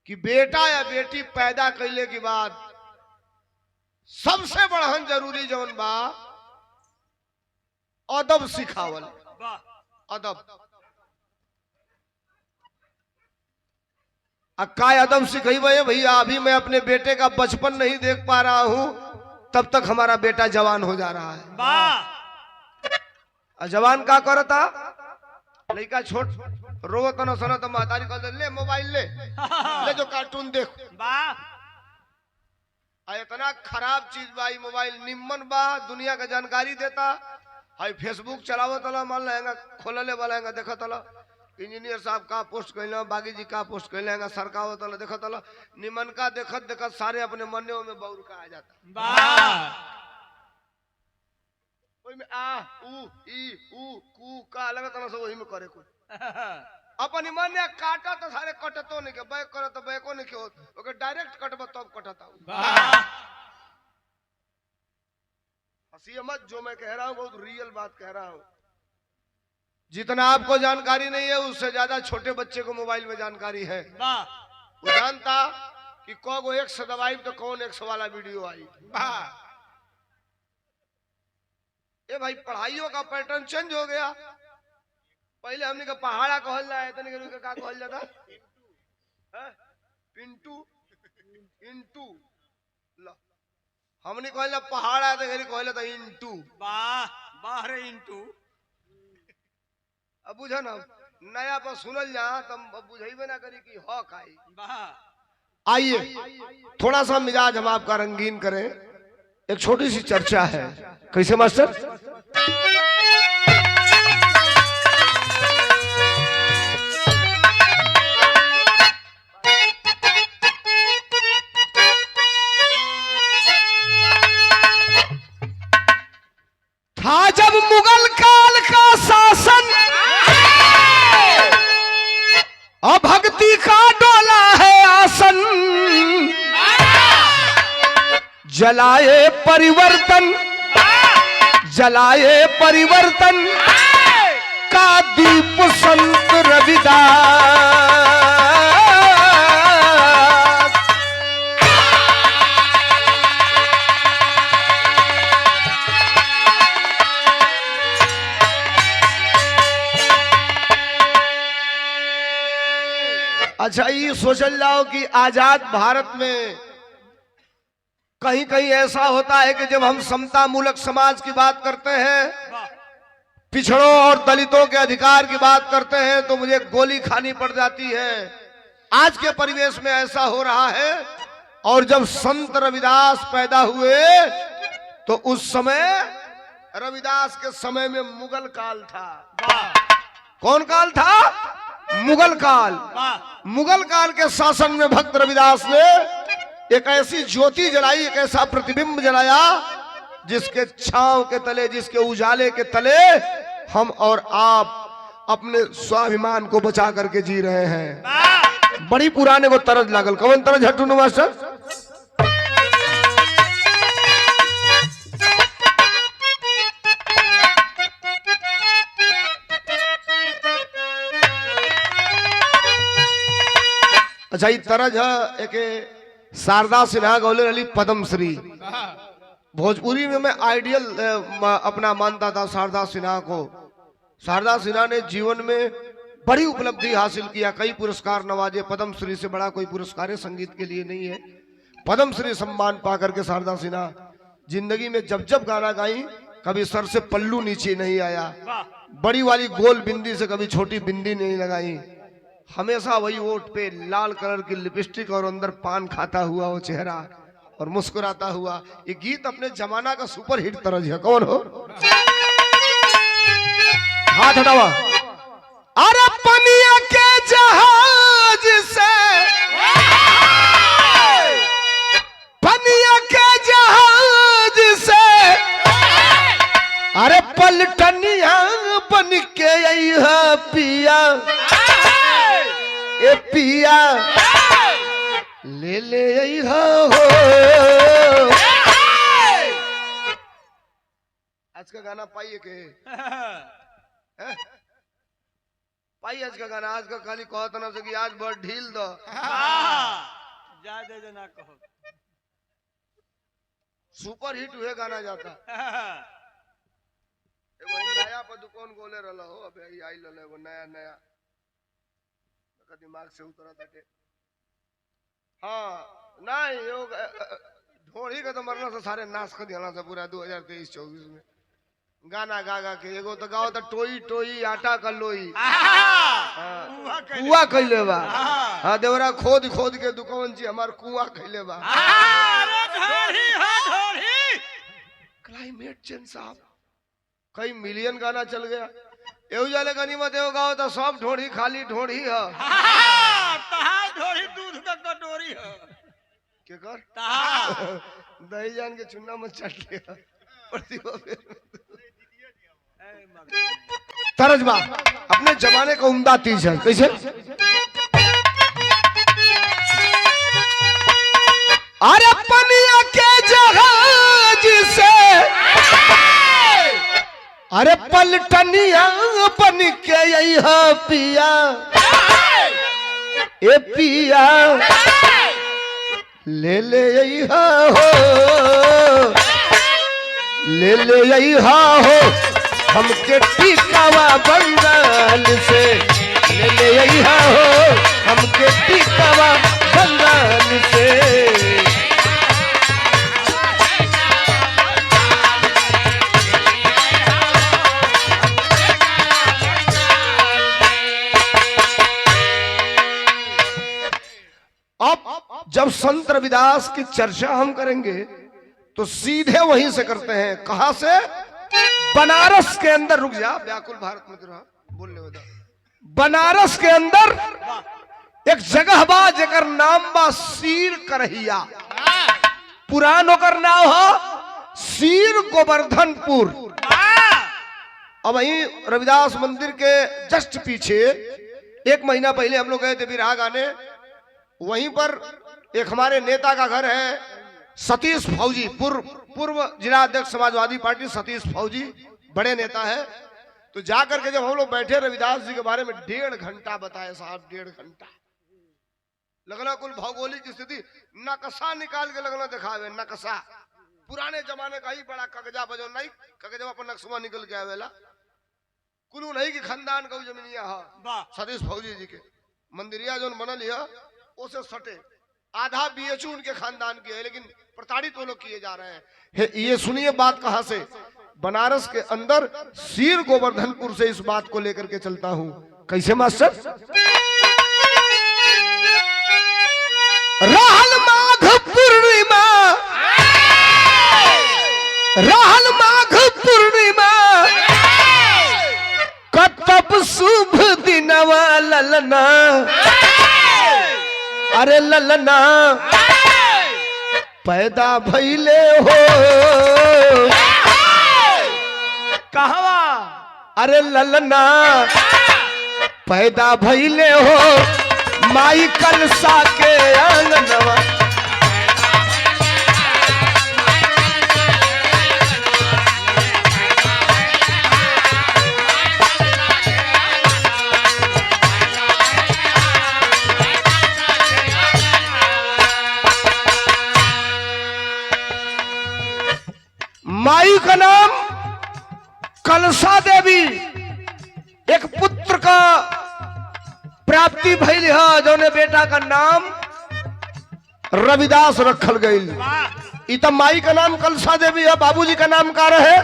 कि बेटा या बेटी पैदा कैले के बाद सबसे बढ़हन जरूरी जौन बा अदब सिखावल। अदब काय अदब सिखेबे भैया। अभी मैं अपने बेटे का बचपन नहीं देख पा रहा हूं, तब तक हमारा बेटा जवान हो जा रहा है। जवान का करता लड़का छोट रोवत न सनो तो महतारी कह ले मोबाइल ले ले जो कार्टून देख। इतना खराब चीज बा मोबाइल। निम्मन बा, दुनिया का जानकारी देता है। फेसबुक चलावो तला मान लेगा, खोलले वाला देखो तला इंजीनियर साहब का पोस्ट कैले, बागी जी का पोस्ट कैले, सरकावो तला देखो तला। निमन का देखत देखत सारे अपने मने में बौर का आ जाता। में आ ऊ ई ऊ कू का लगत ना सब वही में करे कुछ अपन मन ने काटा तो सारे कटतो नहीं के बैक करे तो बैको नहीं के ओके डायरेक्ट कटबो तब कटता। हंसी मत, जो मैं कह रहा हूं बहुत रियल बात कह रहा हूं। जितना आपको जानकारी नहीं है उससे ज्यादा छोटे बच्चे को मोबाइल में जानकारी है। वो जानता कि कौन एक से दबाई तो कौन एक वाला वीडियो आई। ये भाई पढ़ाइयों का पैटर्न चेंज हो गया। पहले हमने का पहाड़ा कहल जाए, इतने के का कहल जाता पिंटू इंटू ला। हमने कहल पहाड़ा तो घरी कहल था इंटू। वाह रे इंटू। अब बुझा ना नया पर सुनल जा तब बुझेबे ना करी कि हक आई। आइए थोड़ा सा मिजाज हम आपका रंगीन करें। एक छोटी सी चर्चा है। कैसे मास्टर? था जब मुगल काल का शासन, अभक्ति का डोला है आसन, जलाए परिवर्तन, जलाए परिवर्तन का दीप संत रविदास। अच्छा ये सोचल जाओ कि आजाद भारत में कहीं कहीं ऐसा होता है कि जब हम समता मूलक समाज की बात करते हैं, पिछड़ों और दलितों के अधिकार की बात करते हैं, तो मुझे गोली खानी पड़ जाती है। आज के परिवेश में ऐसा हो रहा है। और जब संत रविदास पैदा हुए तो उस समय रविदास के समय में मुगल काल था। कौन काल था? मुगल काल। मुगल काल के शासन में भक्त रविदास ने एक ऐसी ज्योति जलाई, एक ऐसा प्रतिबिंब जलाया जिसके छांव के तले, जिसके उजाले के तले हम और आप अपने स्वाभिमान को बचा करके जी रहे हैं। बड़ी पुराने को तरज लागल। कौन तरज हटू न मास्टर? अच्छा ये तरज है एक शारदा सिन्हा गौले रही पद्मश्री। भोजपुरी में मैं आइडियल अपना मानता था शारदा सिन्हा को। शारदा सिन्हा ने जीवन में बड़ी उपलब्धि हासिल किया, कई पुरस्कार नवाजे। पद्मश्री से बड़ा कोई पुरस्कार संगीत के लिए नहीं है। पद्मश्री सम्मान पा करके शारदा सिन्हा जिंदगी में जब जब गाना गाई कभी सर से पल्लू नीचे नहीं आया, बड़ी वाली गोल बिंदी से कभी छोटी बिंदी नहीं लगाई, हमेशा वही ओठ पे लाल कलर की लिपस्टिक और अंदर पान खाता हुआ वो चेहरा और मुस्कुराता हुआ। ये गीत अपने जमाना का सुपर हिट तरज है। कौन हो? हाथ हटावा। अरे पनिया के जहाज से, पनिया के जहाज से, अरे पलटनिया बन के आई है पिया, ए पिया ले ले आई हो। आज का गाना पाइए के पाई आज का गाना आज का खाली कहत ना से कि आज बड़ ढील दो जा दे ना कहो सुपर हिट हुए गाना जाता एगो नया पर दुकान गोले रहला हो अबे आई लले वो नया नया का दिमाग से उतरा था हाँ नहीं यो ढोड़ी का तो मरना से सारे नाश कर दिया से पूरा 2023-24 में गाना गा गा के एगो तो गाओ तो टोई टोई आटा का लोई कुआ कैले बा हाँ देवरा खोद खोद के दुकान जी हमार कुआ कैले बा क्लाइमेट चेंज साहब कई मिलियन गाना चल गया एहू जाले गनीमत एगो गाओ तो सब ढोड़ी खाली ढोड़ी है ढोड़ी दूध का कटोरी है के कर दही जान के चुन्ना मत चाट लिया तरजबा अपने जमाने का उम्दा तीज है कैसे अरे पनिया के जहाज से अरे पलटनिया बन के यही है पिया ए पिया ले ले यही हो ले ले यही हो हमके टिकावा बंगाल से ले ले यही हो हमके टिकावा बंगाल से अब जब संत रविदास की चर्चा हम करेंगे तो सीधे वहीं से करते हैं कहां से बनारस के अंदर रुक जा व्याकुल भारत में रहा बोलने वाला बनारस के अंदर एक जगह बा जेकर नाम बा सीर करहिया पुरान होकर नाम हो सीर गोवर्धनपुर। अब वहीं रविदास मंदिर के जस्ट पीछे एक महीना पहले हम लोग गए थे बिरहा गाने वहीं पर एक हमारे नेता का घर है सतीश फौजी पूर्व जिला अध्यक्ष समाजवादी पार्टी सतीश फौजी बड़े नेता है। तो जाकर के जब हम लोग बैठे रविदास जी के बारे में 1.5 घंटा बताए साहब 1.5 घंटा लगना कुल भौगोलिक स्थिति नक्शा निकाल के लगना दिखावे नक्शा पुराने जमाने का ही बड़ा कागजा बजो नहीं कागजा पर नक्शा निकल के आवेला कुल नहीं की खानदान का जमीनिया है सतीश फौजी जी के मंदिरिया जो बनल है उसे सटे आधा बीएचयू उनके खानदान के है लेकिन प्रताड़ित वो लोग किए जा रहे हैं। ये सुनिए बात कहां से बनारस के अंदर सीर गोवर्धनपुर से इस बात को लेकर के चलता हूं कैसे मास्टर रहल माघ पूर्णिमा रहल माघ पूर्णिमा कतब शुभ दिनवा ललना अरे ललना पैदा भइले हो कहवा अरे ललना पैदा भइले हो माई कलसा के आंगनवा माई का नाम कलसा देवी एक पुत्र का प्राप्ति भइल है जोने बेटा का नाम रविदास रखल गई तो माई का नाम कलसा देवी है बाबूजी का नाम का रहे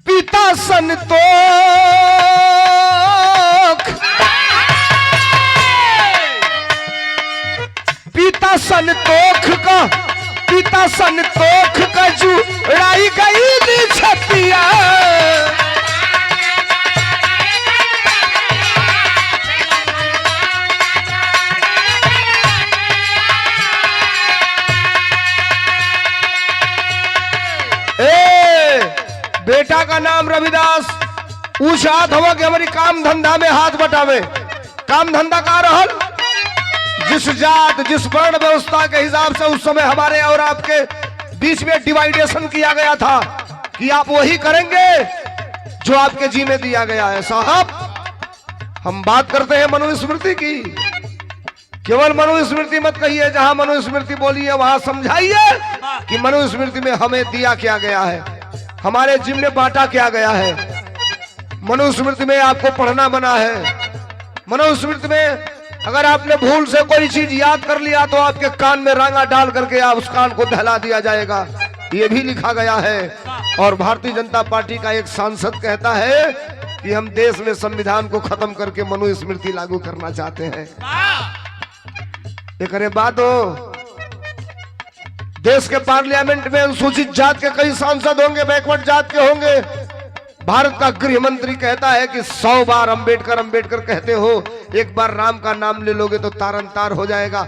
पिता संतोख पिता संतोख का पिता संतोख का जुड़ाई गई छतिया बेटा का नाम रविदास उचात हवा कि हमारी काम धंधा में हाथ बटावे काम धंधा का रहल जिस जात जिस वर्ण व्यवस्था के हिसाब से उस समय हमारे और आपके बीच में डिवाइडेशन किया गया था कि आप वही करेंगे जो आपके जी में दिया गया है। साहब, हम बात करते हैं मनुस्मृति की। केवल मनुस्मृति मत कहिए, जहां मनुस्मृति बोली है वहां समझाइए कि मनुस्मृति में हमें दिया क्या गया है, हमारे जीव में बांटा क्या गया है। मनुस्मृति में आपको पढ़ना बना है। मनुस्मृति में अगर आपने भूल से कोई चीज याद कर लिया तो आपके कान में रांगा डाल करके आप उस कान को दहला दिया जाएगा, ये भी लिखा गया है। और भारतीय जनता पार्टी का एक सांसद कहता है कि हम देश में संविधान को खत्म करके मनुस्मृति लागू करना चाहते हैं। एक बात हो, देश के पार्लियामेंट में अनुसूचित जात के कई सांसद होंगे, बैकवर्ड जात के होंगे। भारत का गृह मंत्री कहता है कि 100 बार अंबेडकर अंबेडकर कहते हो, एक बार राम का नाम ले लोगे तो तारन तार हो जाएगा।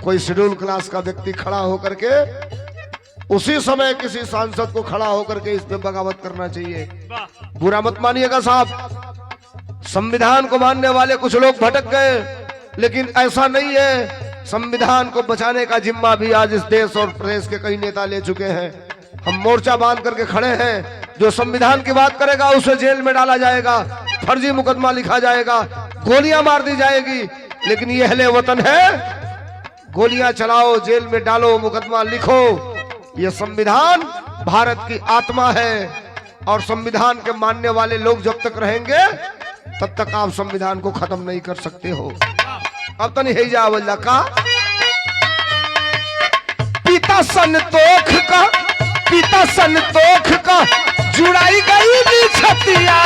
कोई शेड्यूल क्लास का व्यक्ति खड़ा होकर के उसी समय किसी सांसद को खड़ा होकर के इस पे बगावत करना चाहिए। बुरा मत मानिएगा साहब, संविधान को मानने वाले कुछ लोग भटक गए, लेकिन ऐसा नहीं है। संविधान को बचाने का जिम्मा भी आज इस देश और प्रदेश के कई नेता ले चुके हैं। हम मोर्चा बांध करके खड़े हैं। जो संविधान की बात करेगा उसे जेल में डाला जाएगा, फर्जी मुकदमा लिखा जाएगा, गोलियां मार दी जाएगी। लेकिन ये अहले वतन है, गोलियां चलाओ, जेल में डालो, मुकदमा लिखो। ये संविधान भारत की आत्मा है और संविधान के मानने वाले लोग जब तक रहेंगे तब तक आप संविधान को खत्म नहीं कर सकते हो। अब तो नहीं जा वल्ला का पिता संतोख का, पिता संतोख का जुड़ाई गई नी छतिया।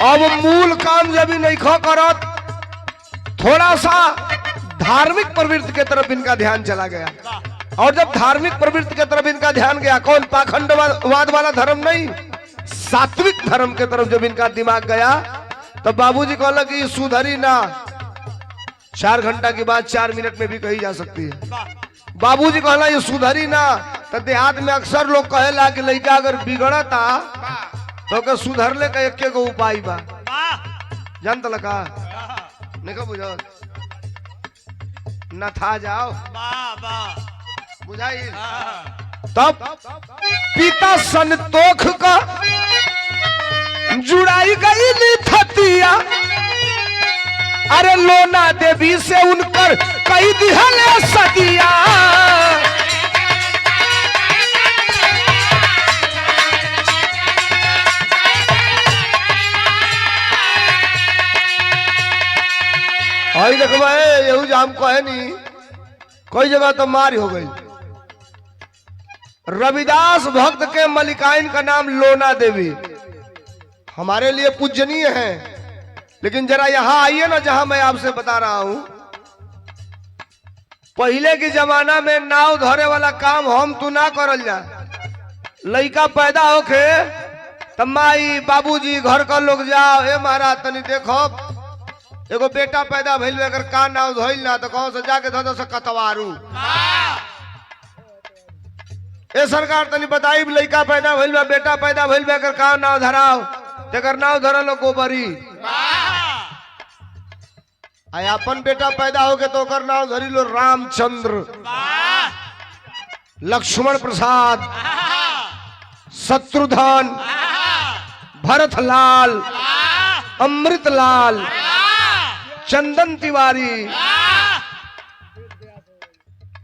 अब मूल काम जब भी नहीं खो करत, थोड़ा सा धार्मिक प्रवृत्ति की तरफ इनका ध्यान चला गया। और जब धार्मिक प्रवृत्ति की तरफ इनका ध्यान गया, कौन पाखंडवाद वाला धर्म नहीं, सात्विक धर्म की तरफ जब इनका दिमाग गया, तब बाबूजी कहला कि सुधरी ना। 4 घंटा की बात 4 मिनट में भी कही जा सकती है। बाबूजी कहला ये सुधरी ना। तो देहात में अक्सर लोग कहेला कि लड़का अगर बिगड़ता तो सुधरले का एक गो उपाय बा, जानता लगा नहीं का बुझ न था जाओ बुझाई। तब पिता संतोख का जुड़ाई गई नी थतिया। अरे लोना देवी से उनकर कई दिहले सदिया। आई देखो यहू जाम को है नहीं, कोई जगह तो मार हो गई। रविदास भक्त के मलिकाइन का नाम लोना देवी हमारे लिए पूजनीय है। लेकिन जरा यहां आइए ना, जहां मैं आपसे बता रहा हूं, पहले के जमाना में नाव धरे वाला काम हम तू ना करल जा। लड़का पैदा होके तब माई बाबूजी घर का लोग जाओ, ए महाराज तनी देखो एगो बेटा पैदा भइल, अगर का नाव धोइल ना तो कौन से जाके धो से कतवारू। ए सरकार तनी बताई, लड़का पैदा भइल बा, बेटा पैदा भइल बा, अगर का नाव धराओ, तेकर नाव धरल गोबरी। आय अपन बेटा पैदा हो गए तो ओकर नाव धरी लो रामचंद्र, लक्ष्मण प्रसाद, शत्रुघ्न, भरतलाल, अमृतलाल, चंदन तिवारी,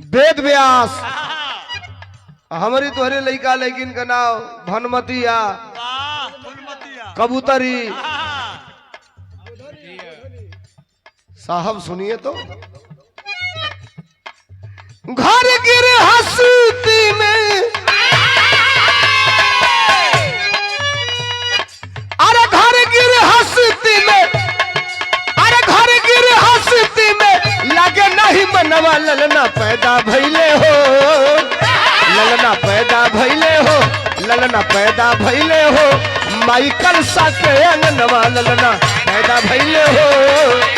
वेद व्यास। हमारी तोहरे लड़का लेकिन का नाम भनमतिया, कबूतरी। साहब सुनिए तो, घर गिर हंसती में, अरे घर गिर हंसती में, अरे घर गिर हंसती में, लगे नहीं मनवा ललना पैदा भइले हो, ललना पैदा भइले हो, ललना पैदा भइले हो, माइकल सा के अंगनवा ललना पैदा भइले हो।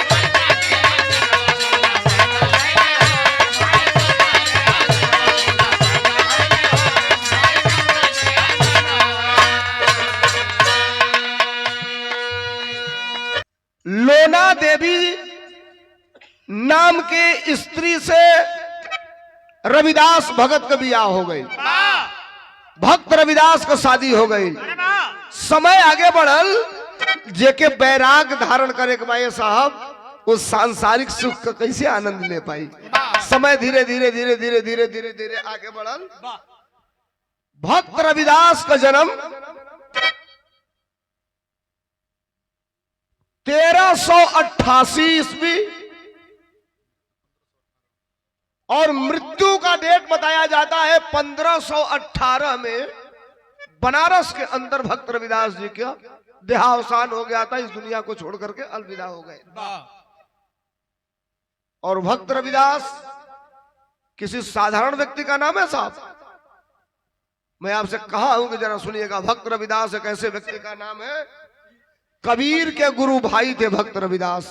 लोना देवी नाम के स्त्री से रविदास भगत का बियाह हो गई, भक्त रविदास का शादी हो गई। समय आगे बढ़ल, जेके बैराग धारण करे के भाई साहब उस सांसारिक सुख का कैसे आनंद ले पाई। समय धीरे धीरे धीरे धीरे धीरे धीरे धीरे आगे बढ़ल। भक्त रविदास का जन्म 1388 ईस्वी और मृत्यु का डेट बताया जाता है 1518 में बनारस के अंदर भक्त रविदास जी का देहावसान हो गया था। इस दुनिया को छोड़ करके अलविदा हो गए। और भक्त रविदास किसी साधारण व्यक्ति का नाम है साहब। मैं आपसे कहा हूं कि जरा सुनिएगा, भक्त रविदास एक ऐसे व्यक्ति का नाम है, कबीर के गुरु भाई थे भक्त रविदास।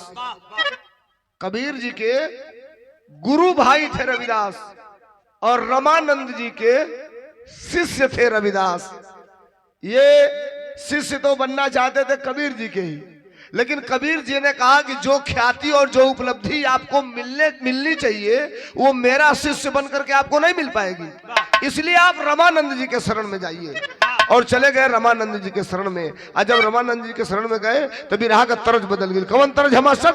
कबीर जी के गुरु भाई थे रविदास और रमानंद जी के शिष्य थे रविदास। ये शिष्य तो बनना चाहते थे कबीर जी के ही, लेकिन कबीर जी ने कहा कि जो ख्याति और जो उपलब्धि आपको मिलनी चाहिए वो मेरा शिष्य बन करके आपको नहीं मिल पाएगी, इसलिए आप रमानंद जी के शरण में जाइए। और चले गए रमानंद जी के शरण में। और जब रमानंद जी के शरण में गए तो बिरहा का तर्ज बदल गई। कौन तर्ज हमारा?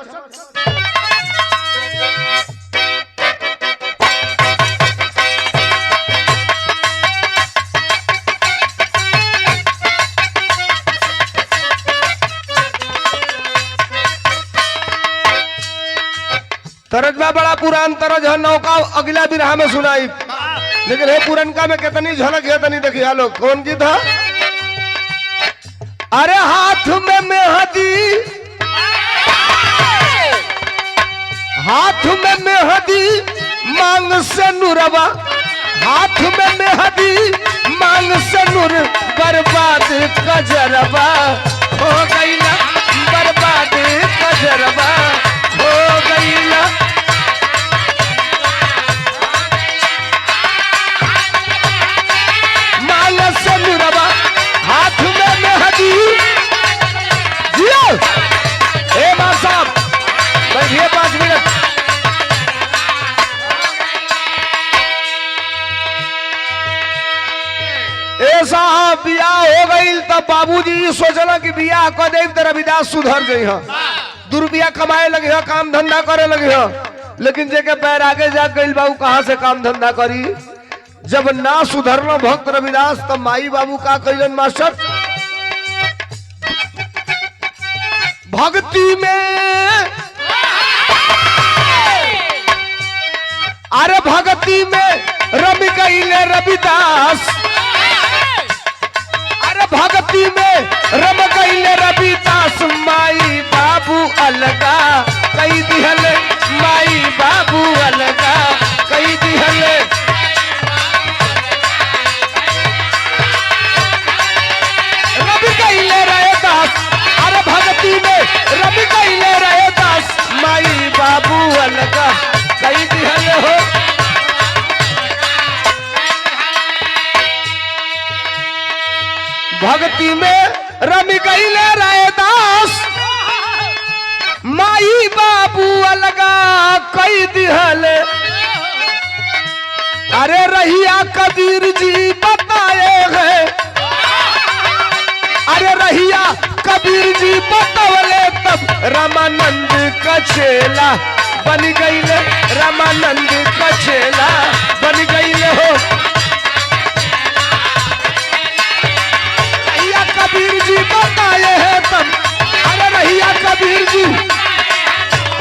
तरज में बड़ा पुरान तरज है, नौका अगला बिरहा में सुनाई, लेकिन हे पुरनका में कितनी झलक है तनी देखिए लोग। कौन की था? अरे हाथ में मेहंदी, हाथ में मेहंदी मांग से नूरवा, हाथ में मेहंदी मांग से नूर, बर्बाद कजरवा हो गई ना, बर्बाद कजरवा हो गई ना। हाथ में मेहंदी जियो। ए मां साहब बैठिए 5 मिनट। ऐसा बियाह हो गई तब बाबूजी सोचला कि बियाह कर दे तो रविदास सुधर गई है, 2 रुपया कमाए लगे है, काम धंधा करे लगे है। लेकिन जेके पैर आगे जा गई बाबू कहां से काम धंधा करी। जब ना सुधरना भक्त रविदास तब माई बाबू का कैलन मास्टर, भक्ति में, अरे भक्ति में रवि कैले रविदास, अरे भक्ति में रम कैले रविदास, माई बाबू अलगा कई दिहल, माई बाबू अलगा कई दिहल। अरे भक्ति में रवि कैले रहे दास, माई बाबू अलगा कई दिहल हो। भक्ति में रवि कैले रहे दास, माई बाबू अलगा कई दिहल। अरे रहिया कबीर जी बताए हैं, अरे रहिया कबीर जी बतौले तब रामानंद का चेला बन गईले, रामानंद का चेला बन गईले हो। रहिया कबीर जी बताए हैं तब, अरे रहिया कबीर जी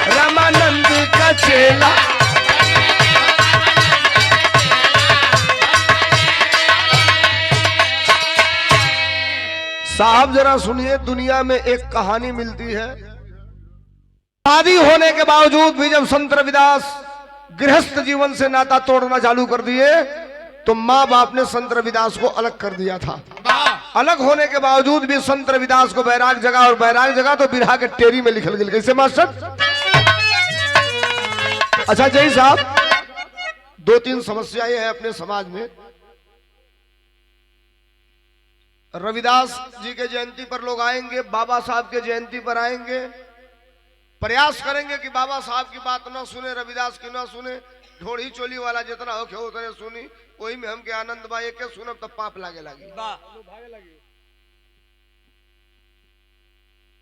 रामानंद का चेला। साहब जरा सुनिए, दुनिया में एक कहानी मिलती है। शादी होने के बावजूद भी जब संत रविदास गृहस्थ जीवन से नाता तोड़ना चालू कर दिए तो माँ बाप ने संत रविदास को अलग कर दिया था। अलग होने के बावजूद भी संत रविदास को बैराग जगह, और बैराग जगह तो बिरहा के टेरी में लिखल गई। कैसे मास्टर? अच्छा जय साहब, 2-3 समस्याएं हैं अपने समाज में। रविदास जी के जयंती पर लोग आएंगे, बाबा साहब के जयंती पर आएंगे, प्रयास करेंगे कि बाबा साहब की बात न सुने, रविदास की न सुने, ढोड़ी चोली वाला जितना हो खे उतने सुनी, वही में हमके आनंद बा, एक सुनब तो पाप लागे लगी।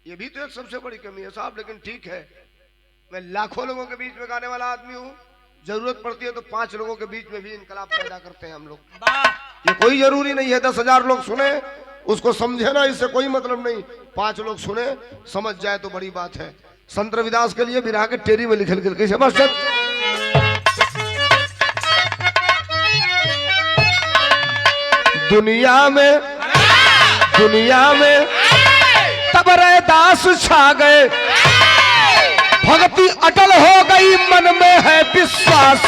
ये भी तो एक सबसे बड़ी कमी है साहब, लेकिन ठीक है, मैं लाखों लोगों के बीच में गाने वाला आदमी हूँ, जरूरत पड़ती है तो 5 लोगों के बीच में भी इनकलाब पैदा करते हैं हम लोग। ये कोई जरूरी नहीं है 10,000 लोग सुने उसको समझे ना, इससे कोई मतलब नहीं, 5 लोग सुने समझ जाए तो बड़ी बात है। संत रविदास के लिए विरहा के टेरी में लिखल गया कैसे बस दुनिया में तब रैदास छा गए, भक्ति अटल हो गई, मन में है विश्वास।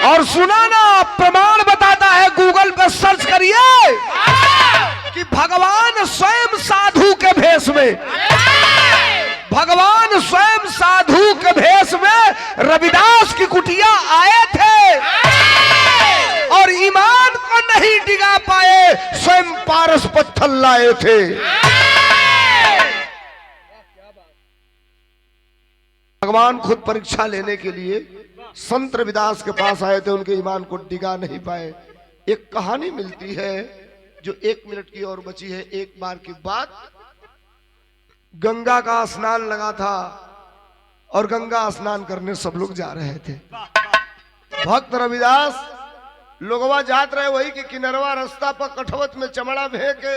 और सुना ना, प्रमाण बताता है, गूगल पर सर्च करिए कि भगवान स्वयं साधु के भेष में, भगवान स्वयं साधु के भेष में रविदास की कुटिया आए थे और ईमान को नहीं डिगा पाए, स्वयं पारस पत्थर लाए थे। भगवान खुद परीक्षा लेने के लिए संत रविदास के पास आए थे, उनके ईमान को डिगा नहीं पाए। एक कहानी मिलती है जो 1 मिनट की और बची है। एक बार की बात, गंगा का स्नान लगा था और गंगा स्नान करने सब लोग जा रहे थे। भक्त रविदास लोगवा जात रहे वही कि किनरवा रास्ता पर कठवत में चमड़ा भे के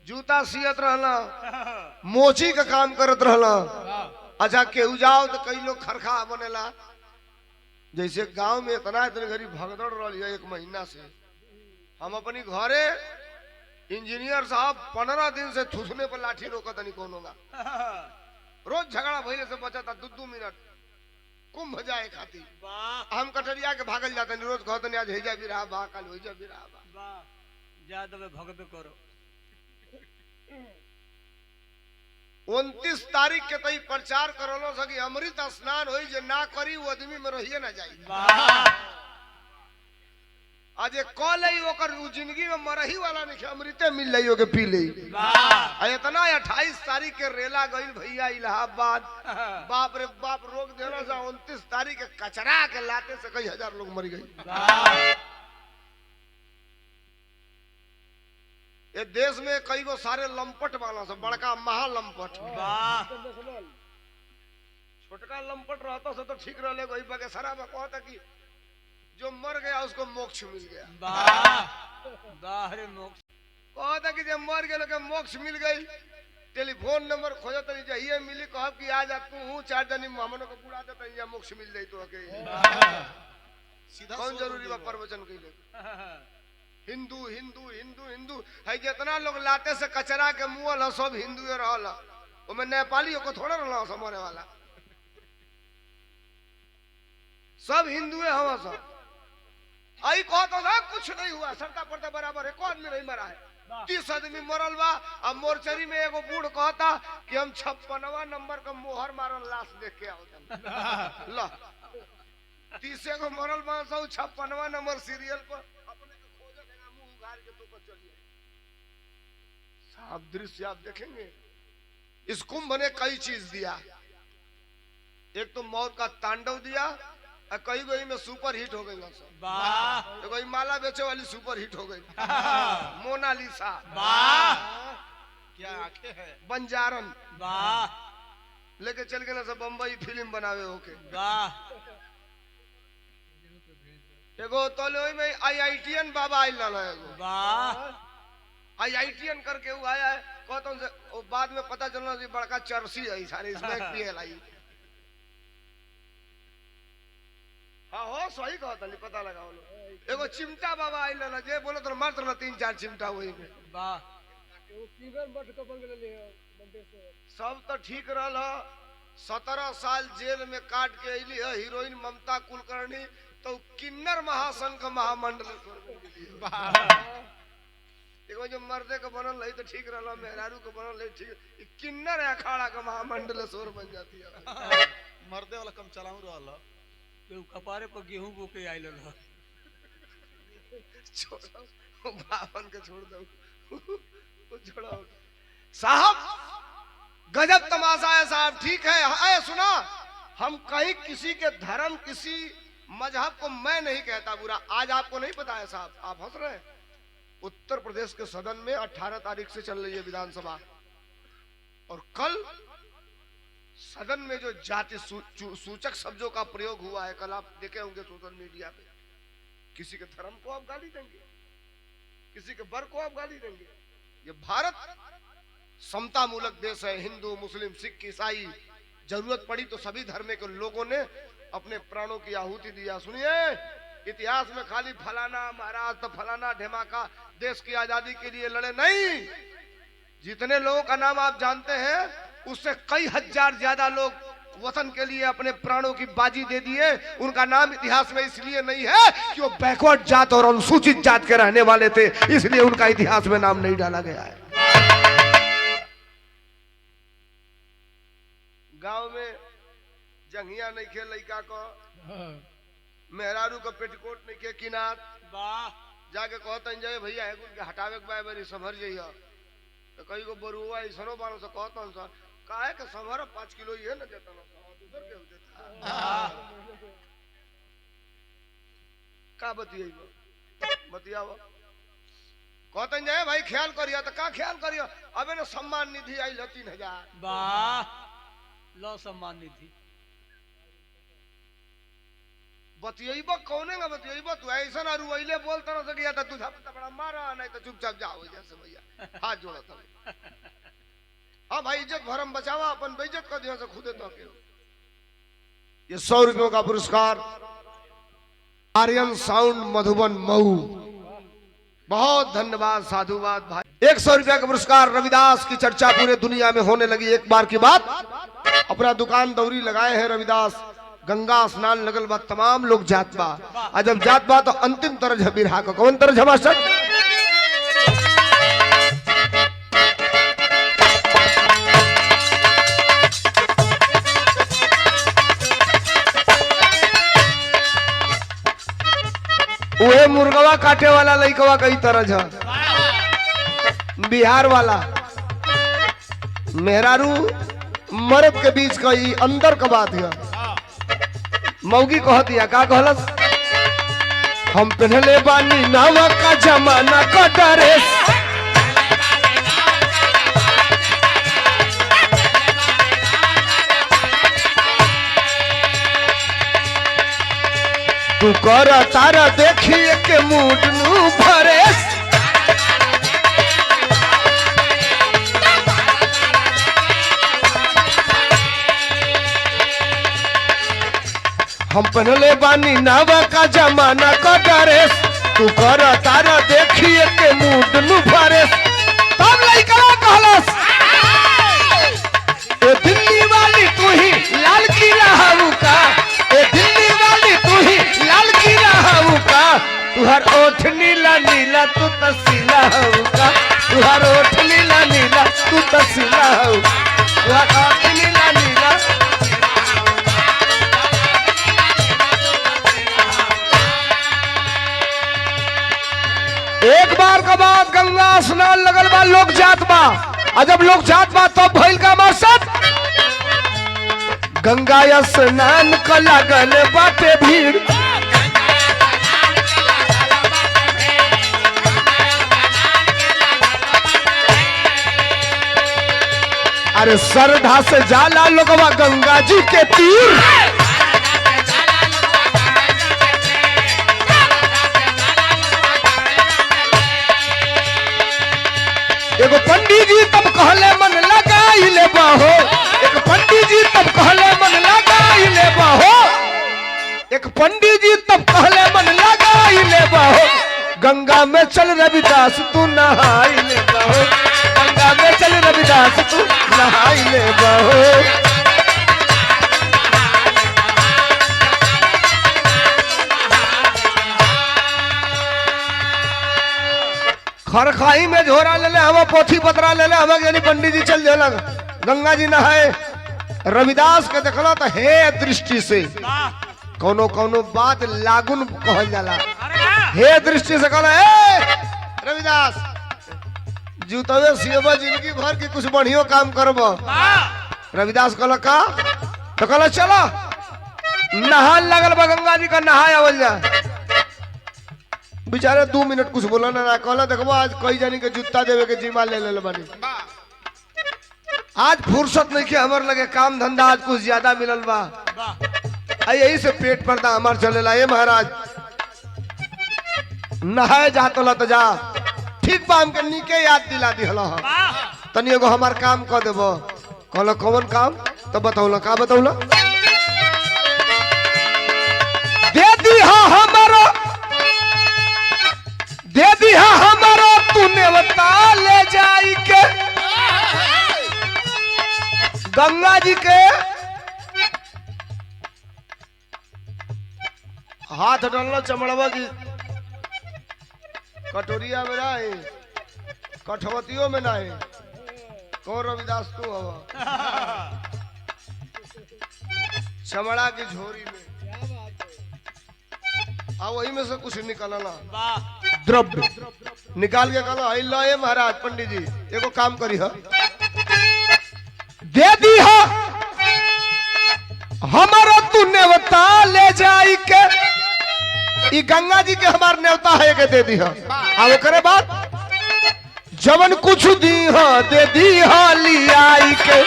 जूता सियत रहना, मोची का काम करत रहना। अच्छा केहू जाओ तो कई लोग खरखा बनेला, जैसे गांव में इतना घड़ी भगदड़ रही है 1 महीना से। हम अपनी घरे इंजीनियर साहब 15 दिन से थुथने पर लाठी रोकत नहीं कौन होगा, रोज झगड़ा भइले से बचता 2-2 मिनट कुंभ जाए खाती। हम कटरिया के भागल जाते नहीं, रोज कहते नहीं आज हेजा भी रहा बा, कल होजा भी रहा बा, जा दबे भगबे करो। 29 तारीख के तई प्रचार करलो सकी अमृत स्नान होई, जे ना करी वो आदमी में रहिए ना जाई। आज कॉल है ओकर जिंदगी में मरही वाला नहीं, अमृते मिल रही के पी ली। इतना 28 तारीख के रेला गई भैया इलाहाबाद, बाप रे बाप रोक देना सा। 29 तारीख के कचरा के लाते से कई हजार लोग मर गई। ये देश में कई गो सारे लंपट वाला से बड़का महालंपट, छोटका लंपट रहता से तो ठीक रहे। वही बगेसरा में कहता कि जो मर गया उसको मोक्ष मिल गया। मोक्ष कहता कि जब मर गए के मोक्ष मिल गई, टेलीफोन नंबर खोजत नहीं चाहिए मिली, कह कि आ जा तू 4 जनी हमनों को बुला देता या मोक्ष मिल जाई तो के सीधा कौन जरूरी बा प्रवचन कइले। हिंदू हिंदू हिंदू हिंदू है, जितना लोग लाते से कचरा के मुँह सब हिंदू रहल, ओमे नेपालियों को थोड़ा रहला समरे वाला, सब हिंदू है हम सब। आई कह तो ना कुछ नहीं हुआ, सरता पड़ता बराबर है, कौन में नहीं मरा है। 30 आदमी मरल बा। अब मोर्चरी में एगो बूढ़ कहता कि हम 56वां नंबर का मोहर मारल लाश देख के आवत ला 30 को मरल बा, 56वां नंबर सीरियल पर अपने को खोजे के मुंह उघार के तो को चलिए। साफ दृश्य आप देखेंगे। इस कुंभ ने कई चीज दिया, एक तो मौत का तांडव दिया, कई गई में सुपर हिट हो गई सब। तो कोई माला बेचे वाली सुपर हिट हो गई, मोनालिसा, क्या आंखें है, बंजारन लेके चल गए ना सब बम्बई फिल्म बनावे होके। एगो तो में IITN बाबा आइल एगो IITN करके वो आया है, कहता हूँ बाद में पता चलना बड़का चर्सी है सारे इसमें PLI। हाँ हो सही कहता नहीं, पता लगा एगो चिमटा बाबा आइल ना, जे बोले तो मात्र ना 3-4 चिमटा वही में। सब तो ठीक रहा। 17 साल जेल में काट के अली है हीरोइन ममता कुलकर्णी, तो किन्नर महासंघ का महामंडल एगो जो मर्दे का बनल रही तो ठीक रहा, मेहरारू को बनल रही ठीक, किन्नर अखाड़ा का महामंडल सोर बन जाती है। मर्दे वाला कम चलाऊ रहा, कपारे पर गेहूं बोके आइल रहा। छोड़ो बावन के छोड़ दो। साहब गजब तमाशा है साहब। ठीक है, आए सुना, हम कहीं किसी के धर्म किसी मजहब को मैं नहीं कहता बुरा। आज आपको नहीं पता है साहब, आप हंस रहे हैं। उत्तर प्रदेश के सदन में 18 तारीख से चल रही है विधानसभा, और कल सदन में जो जाति सूचक शब्दों का प्रयोग हुआ है, कल आप देखे होंगे सोशल मीडिया पे। किसी के धर्म को आप गाली देंगे, किसी के वर्ग को आप गाली देंगे। ये भारत समता मूलक देश है। हिंदू, मुस्लिम, सिख, ईसाई, जरूरत पड़ी तो सभी धर्म के लोगों ने अपने प्राणों की आहुति दिया। सुनिए, इतिहास में खाली फलाना महाराज तो फलाना ढेमाका देश की आजादी के लिए लड़े नहीं। जितने लोगों का नाम आप जानते हैं, उससे कई हजार ज्यादा लोग वतन के लिए अपने प्राणों की बाजी दे दिए। उनका नाम इतिहास में इसलिए नहीं है कि वो बैकवर्ड जात और अनुसूचित जात के रहने वाले थे, इसलिए उनका इतिहास में नाम नहीं डाला गया है। गांव में जंगिया नहीं खे लड़का को, मेहरारू का पेटीकोट नहीं के किनार, जाके कहते जाए भैया हटावे के बारी संभर जाइए। तो कई को बरुआ ऐसनो बानो से कहता काहे के संभर 5 किलो ये न देता ना उधर के देता का बतियाओ कहते जाए भाई ख्याल करियो। तो का ख्याल करियो, अबे ना सम्मान निधि आई 3000। वाह, लो सम्मान निधि बतियब कौने का बतियब। तू ऐसा ना रुइले बोलता ना सकिया तो तुझा बड़ा मारा, नहीं तो चुपचाप जाओ जैसे भैया हाथ जोड़ा था। हाँ भाई, इज्जत भरम बचावा, अपन बेइज्जत कर दिया से खुदे तो अकेले। ये 100 रुपयों का पुरस्कार आर्यन साउंड मधुबन मऊ, बहुत धन्यवाद, साधुवाद भाई। 100 रुपया का पुरस्कार रविदास की चर्चा पूरे दुनिया में होने लगी एक बार की बात। अपना दुकान दौरी लगाए हैं रविदास, गंगा स्नान लगल बा, तमाम लोग जात बा। और जब जात बा तो अंतिम तरज है बिरहा का। कौन तरज है मास्टर? वह मुर्गवा काटे वाला लइकवा कई तरज है, बिहार वाला मेहरारू मर्द के बीच का ही अंदर का बात है। मौगी कह दिया, का कहलस? हम पहनले बानी नावा का जमाना का ड्रेस, तू कर तारा देखिए के मूड नू भरेस। हम पहनले बानी नावा का जमाना का ड्रेस, तू कर तारा देखिए के मूड नू भरेस। तब लइका कहलस, ए दिल्ली वाली तू ही लाल किला हऊ का, ए दिल्ली वाली तू ही लाल किला हऊ का, तुहार ओठ नीला नीला तू तसीला हऊ का, तुहार ओठ नीला नीला तू तसीला हऊ, तुहार ओठ नीला नीला। एक बार का बाद गंगा स्नान लगल बा, लोग जात बा। और जब लोग जात बा तब भइल का मकसद, गंगा स्नान का लगल बाटे भीड़, अरे श्रद्धा से जाला लोगवा गंगा जी के तीर। एगो पंडित जी तब कहले मन लगाई ले बाहो, एक पंडित जी तब कहले मन लगाई ले बाहो, एक पंडित जी तब कहले मन लगाई ले बाहो, गंगा में चल रविदास तू नहाई ले बाहो, गंगा में चल रविदास तू नहाई ले बाहो। खरखाई में झोरा ले ले, हम पोथी पतरा ले ले, हम यानी पंडित जी चल जाला गंगा जी नहाए। रविदास के देखला तो हे दृष्टि से कोनो कोनो बात लागुन कहल जाला। हे दृष्टि से कहला, ए रविदास जूतवे सियबा जिंदगी भर की कुछ बढ़ियो काम करब। रविदास कहला का तो कहला चला नहा लगल बा गंगा जी का नहाय आवल जा। बेचारे 2 मिनट कुछ बोला ना कहला देखबो आज कई जानी के जूता देवे के जिम्मा ले ले बानी। आज फुर्सत नहीं के हमर लगे काम धंधा आज कुछ ज्यादा मिलल बा। यही से पेट पर्दा हमार चलेला। ये महाराज नहाए जा तो जा ठीक बा हमके नीके याद दिला दिहला तनी एगो हमार काम क देबो। कहला कौन काम तो बताऊला का बताऊला। दे दिहा हमारो तूने बता ले जाई के गंगा जी के हाथ डालना चमड़वा की कटोरिया में ना है कठवतियों में ना है। कौन रविदास तू हवा चमड़ा की झोरी में वही में से कुछ निकलना द्रव्य निकाल के कहना है लो ये महाराज पंडित जी एगो काम करी है दे दी है हमारा तू नेवता ले जाई के ई गंगा जी के हमार नेवता है के दे दी है। अब करे बात जवन कुछ दी है दे दी है लियाई के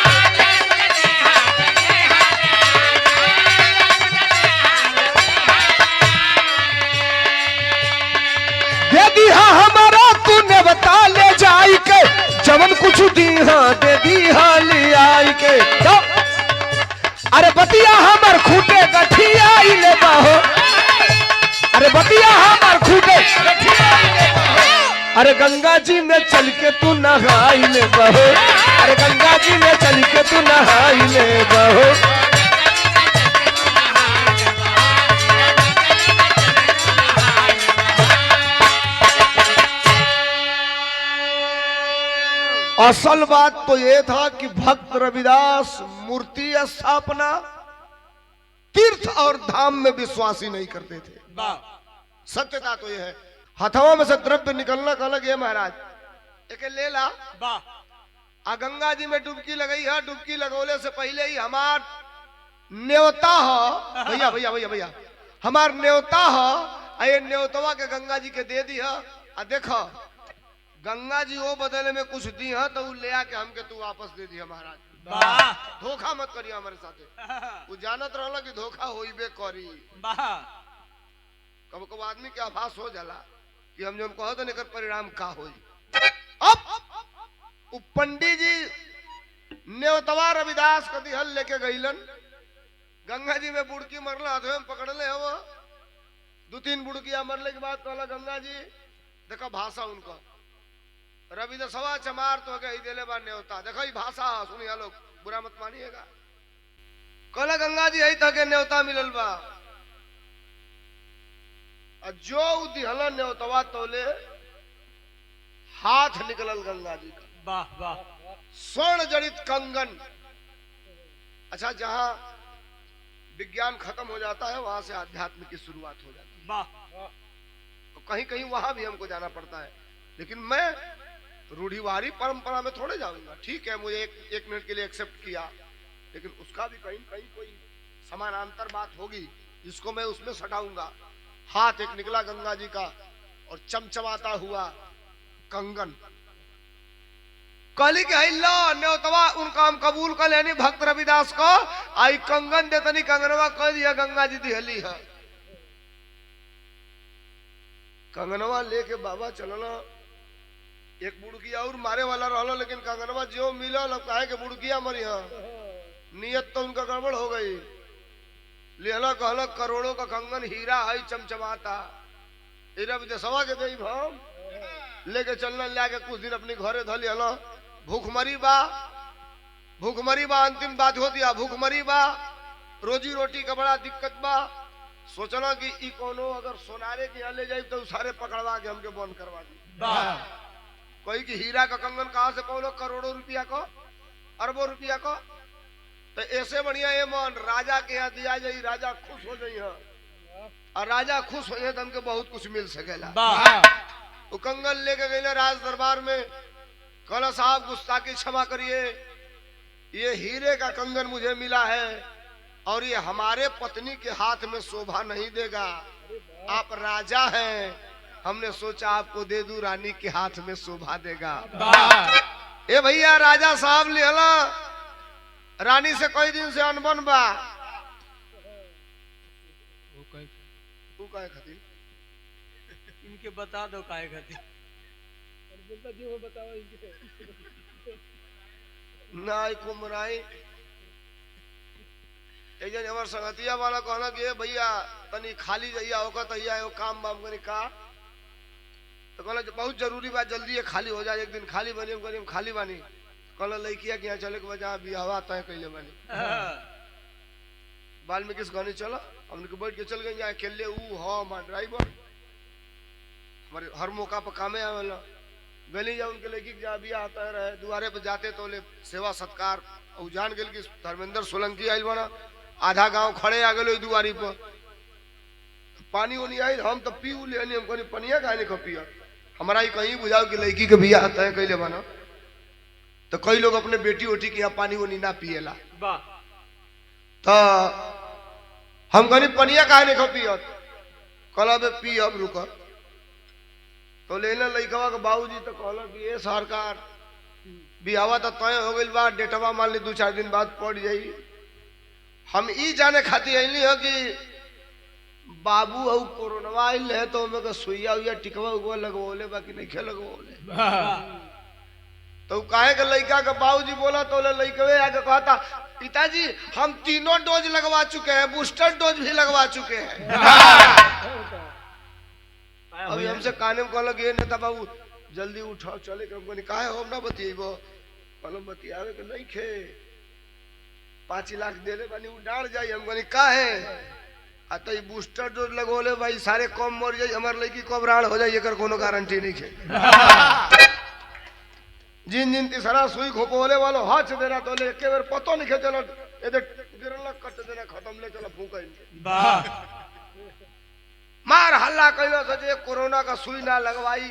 दे दी है हमारा तू नेवता ले जाई के जवन कुछ दी है दे दी है लियाई के। अरे बतिया हमर खूटे गठिया ले बाहो अरे बतिया हमार खूटे अरे गंगा जी में चल के तू नहाई ले बहो अरे गंगा जी में चल के तू नहाई ले बहो। असल बात तो ये था कि भक्त रविदास मूर्ति स्थापना तीर्थ और धाम में विश्वासी नहीं करते थे। सत्यता तो ये है। हथवा में से द्रव्य निकलना का अलग है महाराज एक ले ला आ गंगा जी में डुबकी लगाई है। डुबकी लगौले से पहले ही हमार न्योता हो भैया भैया भैया भैया हमार न्योता हो ये न्योतवा के गंगा जी के दे दी है। आ देखो गंगा जी वो बदले में कुछ दी है तो ले आके हमके तू वापस दे दिया महाराज। धोखा मत करिए हमारे साथ। वो जानत रहला कि धोखा होइबे करी। कब कब आदमी के आभास हो जाला कि हम जो कहो तो निकर परिणाम का होई। अब पंडित जी नेवतवा रविदास कदी हल लेके गईलन गंगा जी में बुड़की मरला हाथों में पकड़ले हो 2-3 बुड़किया मरले के बाद कहला गंगा जी देखा भाषा उनका रविदासवा चमार तो गई देले बा नेवता देखो ई भाषा सुनिया लोग बुरा मत मानिएगा। कहला गंगा जी यही तक नेवता मिलल बा जो दिहला नेवतवा तोले हाथ निकलल गंगा जी का। वाह वाह स्वर्ण जड़ित कंगन। अच्छा जहां विज्ञान खत्म हो जाता है वहां से आध्यात्म की शुरुआत हो जाती है। वाह तो कहीं कहीं वहां भी हमको जाना पड़ता है लेकिन मैं रूढ़िवादी परंपरा में थोड़े जाऊंगा। ठीक है मुझे एक मिनट के लिए एक्सेप्ट किया लेकिन उसका भी कहीं कहीं कोई समानांतर बात होगी जिसको मैं उसमें सटाऊंगा। हाथ एक निकला गंगा जी का और चमचमाता हुआ कंगन। कहली के लो न्योतवा उनका हम कबूल कर लेनी भक्त रविदास को आई कंगन देतनी कंगनवा कह दिया गंगा जी दिहली है। कंगनवा लेके बाबा चलना एक बुड़किया और मारे वाला रहलो लेकिन कंगनवा जो मिला अब कहे के बुड़किया मरी है नियत तो उनका गड़बड़ हो गई। लेहला कहला करोड़ों का कंगन हीरा है चमचमाता हीरा विदेशवा के दे हम लेके चलना लाके कुछ दिन अपनी घरे धली हलो। भूखमरी बा अंतिम बात हो दिया भूखमरी बा रोजी रोटी का बड़ा दिक्कत बा। सोचना कि ई कोनो अगर सोनारे के यहाँ ले जाए तो सारे पकड़वा के हमके बंद करवा दी। कोई की हीरा का कंगन कहां से पौलो करोड़ों रुपया को अरबों रुपया को। तो ऐसे बढ़िया ये मन राजा के यहाँ दिया जाए राजा खुश हो जाइए और राजा खुश हो जाए तो हमके बहुत कुछ मिल सकेला। वो कंगन लेके गए राज दरबार में कहला साहब गुस्ताखी क्षमा करिए, ये हीरे का कंगन मुझे मिला है और ये हमारे पत्नी के हाथ में शोभा नहीं देगा। आप राजा हैं, हमने सोचा आपको दे दूं, रानी के हाथ में शोभा देगा। ए भैया राजा साहब लेला, रानी से कई दिन से अनबन बा। तू काहे खातिर? इनके बता दो काहे खातिर। नाई कुमराई एक जन हमार संगतिया वाला कहना कि ए भैया तनी खाली जइया होकर तैया एगो काम बाम करी का, तो कहला बहुत जरूरी बात, जल्दी ये खाली हो जाए, एक दिन खाली बनी हम खाली बानी। कहला लड़किया के यहाँ चले के वजह बियाहवा तय कैले बानी। वाल्मीकि गनी चलो, हमने के बैठ के चल गए यहाँ अकेले, ऊ हो हमार ड्राइवर हमारे हर मौका पर कामे आवेला। गली जा उनके लड़की के बियाह आता रहे, दुआरे पे जाते तो ले सेवा सत्कार, और जान गेल कि धर्मेंद्र सोलंकी आइल बना, आधा गांव खड़े आ गए दुआरी पर। पानी उनी आई, हम तो पी उ लेनी, हम कहनी पनिया काहे नहीं पिया, हमारा ही कहीं बुझाओ कि लड़की के बियाह तय कैले बना। तो कई लोग अपने बेटी ओटी के यहाँ पानी उनी ना पिएला, तो हम कहनी पनिया काहे नहीं पियत, कहला बे पी अब रुक। तो लेना लड़कवा के बाबूजी तो कहला कि ये सरकार बियावा तो तय हो गई बा, डेटवा मान ली 2-4 दिन बाद पड़ जाई। हम ई जाने खातिर अली हो कि बाबू और कोरोना आइल है तो हमें सुइया उइया टिकवा उगवा लगवोले बाकी नहीं खे लगवोले। तो काहे के लड़का के बाबूजी बोला तो लड़कवे आके कहता पिताजी हम 3 डोज लगवा चुके हैं, बूस्टर डोज भी लगवा चुके हैं। अभी हमसे काने में कहल ये नेता बाबू जल्दी उठाओ चले के, हमको काहे हम ना बतिएबो, कहलम बतियावे के नहीं खे, 5 लाख दे दे बानी उडाड़ जाई। हमको काहे आ तो ये बूस्टर डोज लगोले भाई सारे कम मर जाई, हमार लड़की कब राण हो जाई एकर कोनो गारंटी नहीं खे। जिन जिन तीसरा सुई खोपोले वालो हाथ से देना तो ले एक बार पतो नहीं खे, चलो इधर गिरला कट देना खत्म, ले चलो फूंका इनके मार हल्ला कैलो तो जे कोरोना का सुई ना लगवाई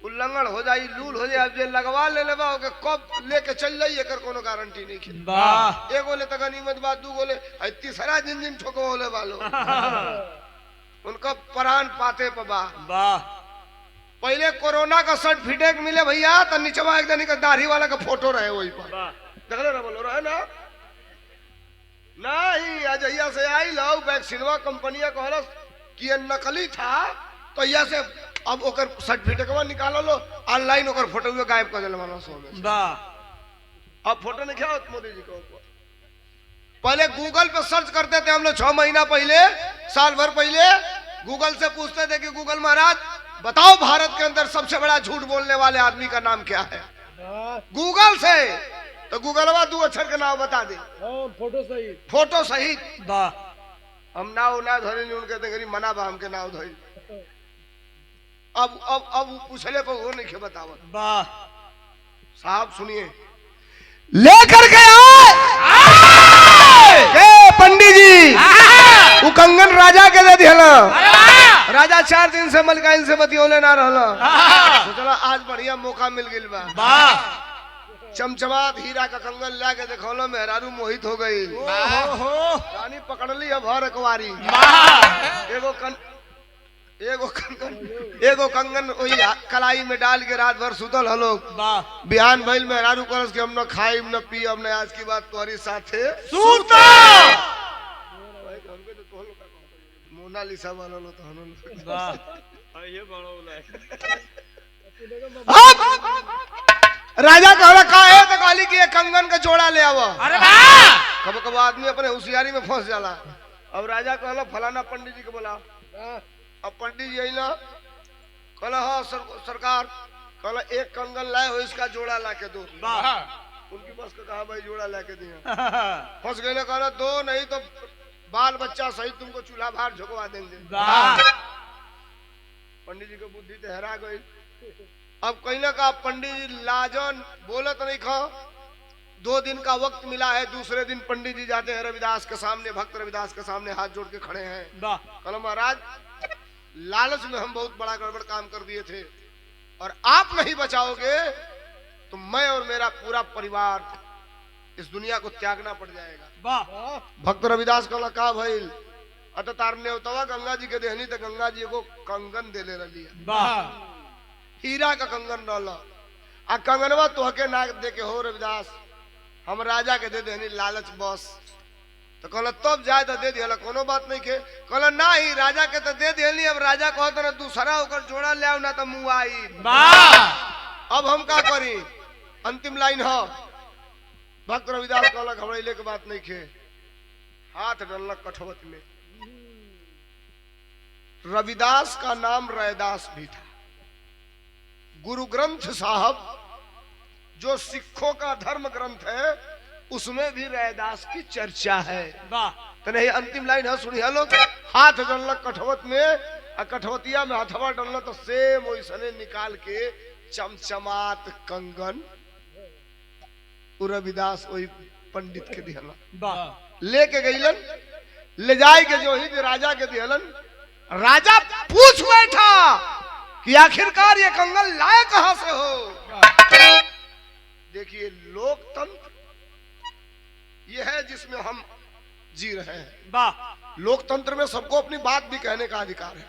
उल्लंघन हो जाई, लूल हो जाए, जे लगवा ले लेबा ओके कब लेके चल जाई एकर कोनो गारंटी नहीं खे। एगो ले त गनीमत बात, दू गोले तीसरा जिन जिन ठोकवले वालो उनका प्राण पाते पबा। पहले कोरोना का सर्टिफिकेट मिले भैया तो नीचवा एक जनी का दाढ़ी वाला का फोटो रहे वही पर, देखले ना बोलो रहे ना नहीं अजैया से आई लो वैक्सीनवा कंपनिया कहलस कि ये नकली था, तो यहाँ से अब ओकर सर्टिफिकेटवा निकाल लो, ऑनलाइन ओकर फोटो गायब कर दिल मानो सो में। अब फोटो नहीं क्या मोदी जी को, पहले गूगल पे सर्च करते थे हम लोग 6 महीना पहले, साल भर पहले गूगल से पूछते थे कि गूगल महाराज बताओ भारत के अंदर सबसे बड़ा झूठ बोलने वाले आदमी का नाम क्या है, गूगल से। तो गूगलवा 2 अक्षर के नाम बता दे, फोटो सहित। हम नाव ना धरे नहीं, उनके देंगे मना बा हमके नाव धरी। अब पूछले पर वो नहीं के बतावत। साहब सुनिए, लेकर के आए पंडित जी वो कंगन राजा के दे दिला। राजा 4 दिन से मलकाइन से बतियोले ना रहला, तो चला आज बढ़िया मौका मिल गइल बा। चमचमात हीरा का कंगन ला के देखौलो, मेहरारू मोहित हो गई, रानी पकड़ ली अब हर अकवारी। एगो कंगन वही कलाई में डाल के रात भर सुतल हलो। बिहान भइल मेहरारू करस कि हम न खाई न पी, अब न आज की बात तुम्हारी साथे सुता। मोनालिसा वाला लो तो हनो वाह ये बड़ो राजा कहला का है तो कहली कि कंगन का जोड़ा ले आवो। अरे वाह, कब कब आदमी अपने होशियारी में फंस जाला। अब राजा कहला फलाना पंडित जी को बुला। अब पंडित जी आई ना, कहला हाँ सरकार, कहला एक कंगन लाए हो, इसका जोड़ा ला के दो। उनकी बस का कहा भाई जोड़ा ला के दिया, फंस गए। कहला 2 नहीं तो बाल बच्चा सहित तुमको चूल्हा बाहर झुकवा देंगे। पंडित जी को बुद्धि तो हरा गई। अब कहीं ना कहा पंडित जी लाजन बोलत नहीं खा। 2 दिन का वक्त मिला है, दूसरे दिन पंडित जी जाते हैं रविदास के सामने, भक्त रविदास के सामने हाथ जोड़ के खड़े हैं। कहला महाराज लालच में हम बहुत बड़ा गड़बड़ काम कर दिए थे और आप नहीं बचाओगे तो मैं और मेरा पूरा परिवार इस दुनिया को त्यागना पड़ जाएगा। वाह भक्त रविदास कहला का भइल अत तारने होता गंगा जी के देहनी तो गंगा जी को कंगन दे ले रही है, वाह हीरा का कंगन रहला आ कंगनवा तोहके ना दे के हो रविदास, हम राजा के दे देहनी लालच बस। तो कहला तब जाए तो दे दिया, कोनो बात नहीं के। कहला ना ही राजा के तो दे दिली, अब राजा कहो तो दूसरा होकर जोड़ा ले आओ ना तो मुँह आई। वाह अब हम का करी? अंतिम लाइन हो भक्त रविदास कहला घबराइले के बात नहीं खे, हाथ डालना कठवत में। रविदास का नाम रैदास भी था। गुरु ग्रंथ साहब जो सिखों का धर्म ग्रंथ है उसमें भी रैदास की चर्चा है। वाह तो नहीं अंतिम लाइन है सुनिए लोग, हाथ डालना कठवत में और कठवतिया में हथवा डालना तो सेम वैसने निकाल के चमचमात कंगन रविदास वही पंडित के दिहलन, वाह लेके गईलन, ले जाए के जो ही राजा के दिहलन। राजा पूछ बैठा कि आखिरकार ये कंगन लाए कहां से हो? देखिए लोकतंत्र ये है जिसमें हम जी रहे हैं। वाह लोकतंत्र में सबको अपनी बात भी कहने का अधिकार है,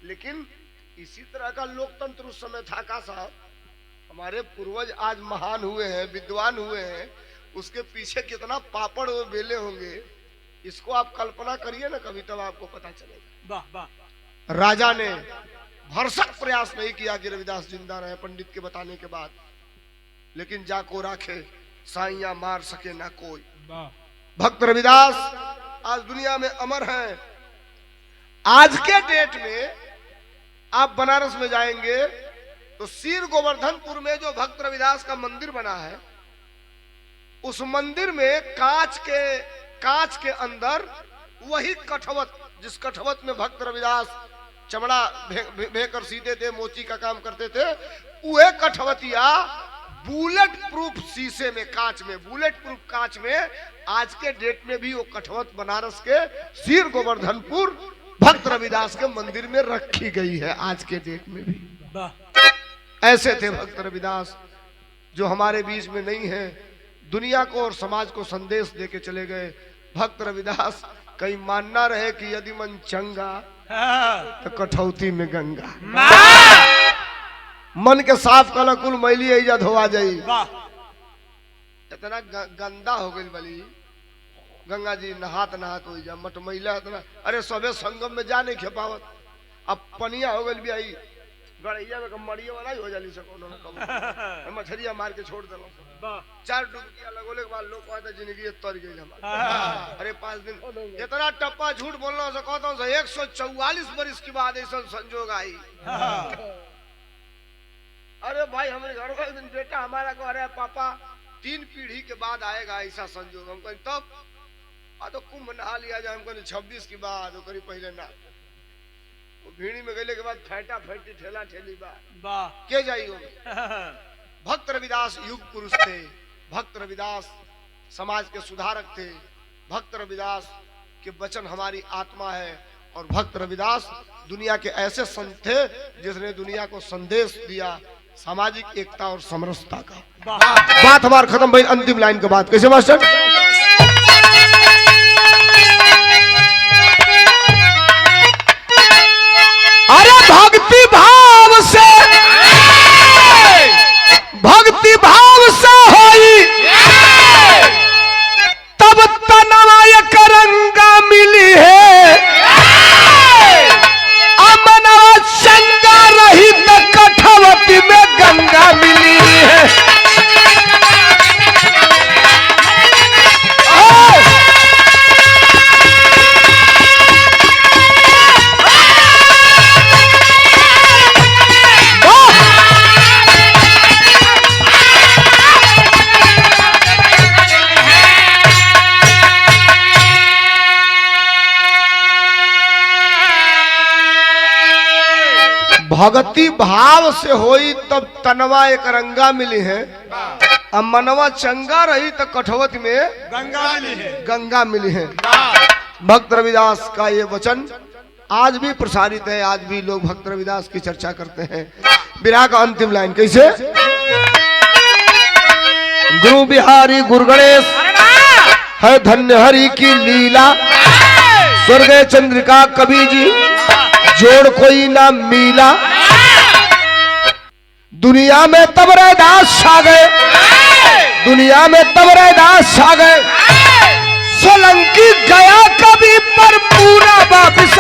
लेकिन इसी तरह का लोकतंत्र उस समय था का साहब? हमारे पूर्वज आज महान हुए हैं, विद्वान हुए हैं, उसके पीछे कितना पापड़ और बेले होंगे, इसको आप कल्पना करिए ना कभी, तब आपको पता चलेगा। वाह वाह राजा ने भरसक प्रयास नहीं किया कि रविदास जिंदा रहे पंडित के बताने के बाद, लेकिन जाको राखे साइया मार सके ना कोई। भक्त रविदास आज दुनिया में अमर हैं। आज के डेट में आप बनारस में जाएंगे तो सीर गोवर्धनपुर में जो भक्त रविदास का मंदिर बना है, उस मंदिर में कांच के अंदर वही कठवत, जिस कठवत में भक्त रविदास चमड़ा भेकर सीते थे, मोची का काम करते थे, वह कठवतिया बुलेट प्रूफ शीशे में, कांच में, बुलेट प्रूफ कांच में आज के डेट में भी वो कठवत बनारस के सीर गोवर्धनपुर भक्त रविदास के मंदिर में रखी गई है आज के डेट में भी। ऐसे थे भक्त रविदास जो हमारे बीच में नहीं है, दुनिया को और समाज को संदेश देके चले गए। भक्त रविदास कहीं मानना रहे कि यदि मन चंगा तो कठौती में गंगा, मन के साफ कल कुल मैली ऐजा धोआ जाई। इतना गंदा हो गई बली गंगा जी, नहात नहात हो जा मट मैला इतना, अरे सबे संगम में जा नहीं खेपावत, अब पनिया हो गई भी आई गड़ैया में मरिया वाला ही हो जाली सको उन्होंने मछलिया मार के छोड़ दिलो, 4 डुबकिया लगोले के बाद लोग कहते जिंदगी तर गई हमारी। अरे 5 दिन इतना टप्पा झूठ बोलना से कहता हूँ 144 वर्ष के बाद ऐसा संजोग आई। अरे भाई हमारे घर का एक दिन बेटा हमारा को, अरे पापा 3 पीढ़ी के बाद आएगा ऐसा संजोग। हम कहीं तब तो कुंभ नहा लिया जाए, हम कहीं 26 के बाद करी पहले ना, तो भीड़ी में गले के बाद फैटा फैटी ठेला ठेली बात के जाइयो। भक्त रविदास युग पुरुष थे, भक्त रविदास समाज के सुधारक थे, भक्त रविदास के वचन हमारी आत्मा है, और भक्त रविदास दुनिया के ऐसे संत थे जिसने दुनिया को संदेश दिया सामाजिक एकता और समरसता का। बात हमार खत्म भाई, अंतिम लाइन के बाद कैसे मास्टर? अरे भक्ति भाव से होई तब तनवाय करंगा मिली है, अमनवा चंगा रही तो कठवती में गंगा मिली है। भक्ति भाव से होई तब तनवा एक रंगा मिली है, अब मनवा चंगा रही तो कठवत में गंगा मिली है। भक्त रविदास का ये वचन आज भी प्रसारित है, आज भी लोग भक्त रविदास की चर्चा करते हैं। विरह का अंतिम लाइन कैसे? गुरु बिहारी गुरु गणेश है धन्य हरि की लीला। स्वर्ग चंद्रिका कवि जी जोड़ कोई ना मिला। दुनिया में तबरे दास छा गए, दुनिया में तबरे दास छा गए। सोलंकी गया कभी पर पूरा वापिस